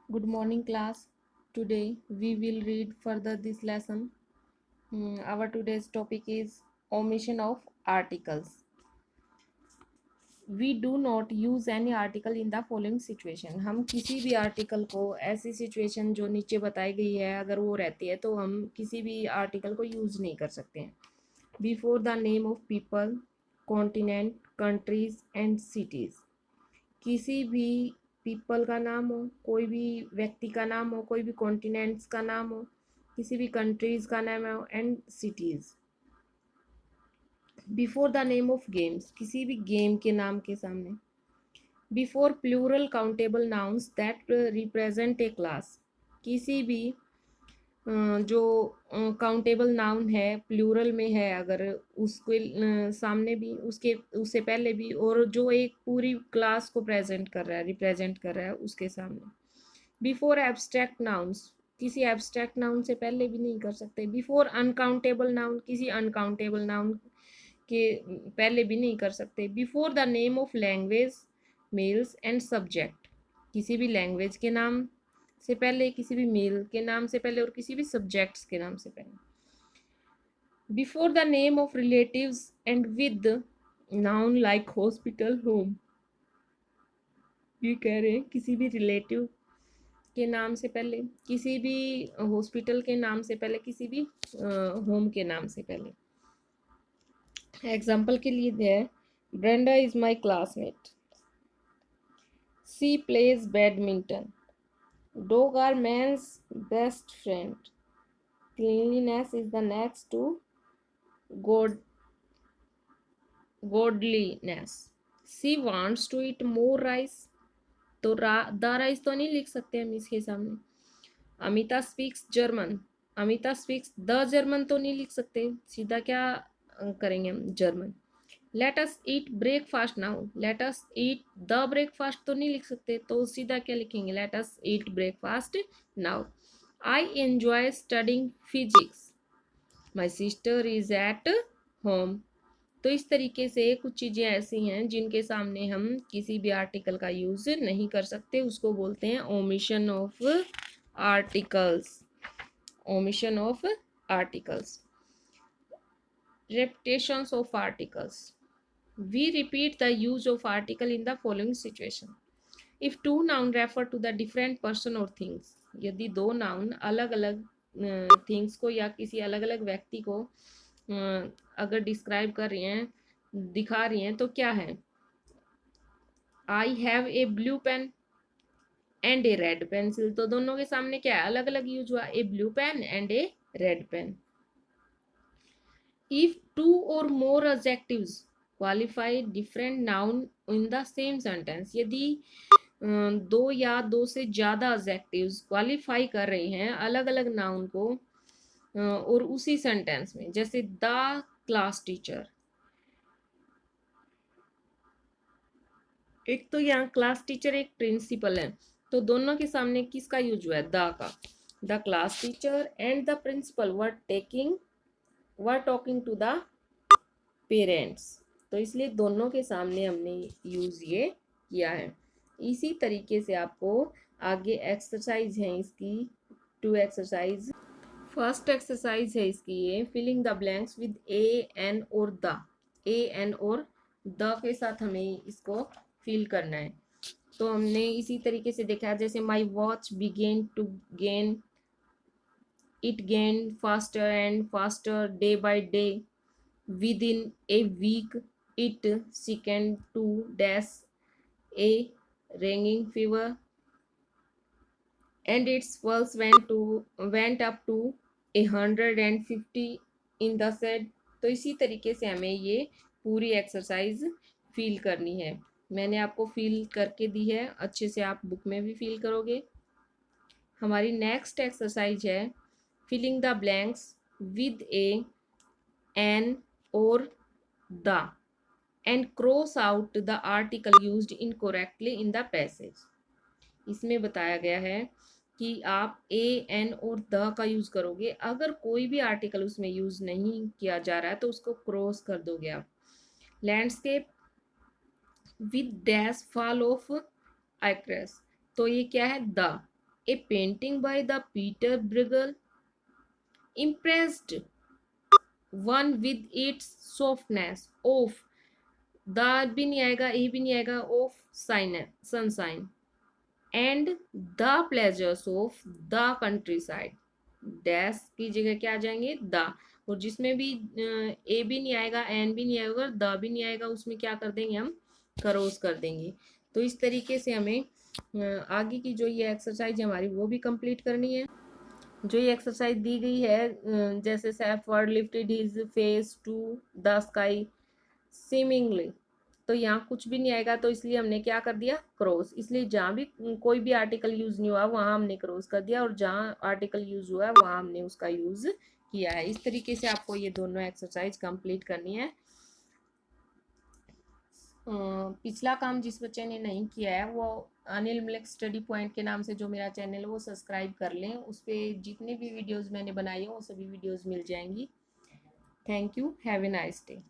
Good morning, class. Today we will read further this lesson. Our today's topic is omission of articles. We do not use any article in the following situation. हम किसी भी article को ऐसी situation जो नीचे बताई गई है अगर वो रहती है तो हम किसी भी आर्टिकल को यूज नहीं कर सकते हैं. Before the name of people, continent, countries and cities. किसी भी पीपल का नाम हो, कोई भी व्यक्ति का नाम हो, कोई भी कॉन्टिनेंट्स का नाम हो, किसी भी कंट्रीज का नाम हो and cities. Before the name of games, किसी भी गेम के नाम के सामने. Before plural countable nouns that represent a class. किसी भी जो काउंटेबल नाउन है प्लूरल में है अगर उसके सामने भी उसके उससे पहले भी और जो एक पूरी क्लास को प्रेजेंट कर रहा है रिप्रेजेंट कर रहा है उसके सामने. बिफोर एब्स्ट्रैक्ट नाउन्स, किसी एब्स्ट्रैक्ट नाउन से पहले भी नहीं कर सकते. बिफोर अनकाउंटेबल नाउन, किसी अनकाउंटेबल नाउन के पहले भी नहीं कर सकते. Before the name of language, mails and subject. किसी भी लैंग्वेज के नाम से पहले, किसी भी मेल के नाम से पहले और किसी भी सब्जेक्ट्स के नाम से पहले. Before the name of relatives and with noun like hospital, home. ये कह रहे हैं किसी भी रिलेटिव के नाम से पहले, किसी भी हॉस्पिटल के नाम से पहले, किसी भी होम के नाम से पहले. एग्जाम्पल के लिए है Brenda is my classmate. She plays badminton. Dog are man's best friend. Cleanliness is the next to God godliness. She wants to eat more rice. तो द राइस तो नहीं लिख सकते हम इसके सामने. Amita speaks German. Amita speaks the German तो नहीं लिख सकते, सीधा क्या करेंगे हम, German. Let us eat breakfast now. Let us eat the breakfast तो नहीं लिख सकते, तो सीधा क्या लिखेंगे, late us eat breakfast now. I enjoy studying physics. My sister is at home. तो इस तरीके से कुछ चीज़ें ऐसी हैं जिनके सामने हम किसी भी आर्टिकल का यूज नहीं कर सकते, उसको बोलते हैं omission of articles. omission of articles. Repetitions of articles. We repeat the use of article in the following situation. If two noun refer to the different person or things. यदि दो noun अलग अलग थिंग्स को या किसी अलग अलग व्यक्ति को अगर डिस्क्राइब कर रही हैं, दिखा रही हैं, तो क्या है. I have a blue pen and a red pencil. तो दोनों के सामने क्या है, अलग अलग यूज हुआ, a blue pen and a red pen. If two or more adjectives qualify different noun in the same sentence. यदि दो या दो से ज्यादा adjectives क्वालिफाई कर रहे हैं अलग अलग नाउन को और उसी सेंटेंस में, जैसे द क्लास टीचर. एक तो यहाँ क्लास टीचर एक प्रिंसिपल है, तो दोनों के सामने किसका यूज हुआ है, द का. The class teacher and the principal were talking to the parents. तो इसलिए दोनों के सामने हमने यूज ये किया है. इसी तरीके से आपको आगे एक्सरसाइज है इसकी, टू एक्सरसाइज. फर्स्ट एक्सरसाइज है इसकी ये, filling the blanks with a an और द. ए एन और द के साथ हमें इसको फिल करना है. तो हमने इसी तरीके से देखा, जैसे my watch began to gain, it gain faster and faster day by day. Within a week, it sickened to dash a ringing fever, and its pulse went up to 150 in the said. तो इसी तरीके से हमें ये पूरी exercise feel करनी है. मैंने आपको फील करके दी है, अच्छे से आप बुक में भी फील करोगे. हमारी नेक्स्ट एक्सरसाइज है filling the blanks with a an और the and cross out the article used incorrectly in the passage. इसमें बताया गया है कि आप ए एन और द का यूज करोगे, अगर कोई भी आर्टिकल उसमें यूज नहीं किया जा रहा है तो उसको क्रॉस कर दोगे आप. Landscape with dash fall of Icarus. तो ये क्या है, the. A painting by the Peter Bruegel impressed one with its softness of the भी नहीं आएगा, ए भी नहीं आएगा, of sunshine and the pleasures of the countryside. Dash की जगह क्या आ जाएंगे, द। और जिसमें भी ए भी नहीं आएगा, एन भी नहीं आएगा, द भी नहीं आएगा, उसमें क्या कर देंगे हम, क्रॉस कर देंगे। तो इस तरीके से हमें आगे की जो ये एक्सरसाइज हमारी वो भी कंप्लीट करनी है। जो ये एक्सरसाइज दी गई है, जैसे safe word lifted his face to the sky seemingly, तो यहाँ कुछ भी नहीं आएगा, तो इसलिए हमने क्या कर दिया, क्रॉस। इसलिए जहाँ भी कोई भी आर्टिकल यूज नहीं हुआ वहां हमने क्रॉस कर दिया, और जहाँ आर्टिकल यूज हुआ है वहां हमने उसका यूज किया है। इस तरीके से आपको ये दोनों एक्सरसाइज कंप्लीट करनी है। पिछला काम जिस बच्चे ने नहीं किया है वो अनिल मलिक स्टडी पॉइंट के नाम से जो मेरा चैनल है वो सब्सक्राइब कर लें। उस पर जितने भी वीडियोज़ मैंने बनाई हो वो सभी वीडियोज़ मिल जाएंगी। Thank you, have a nice day.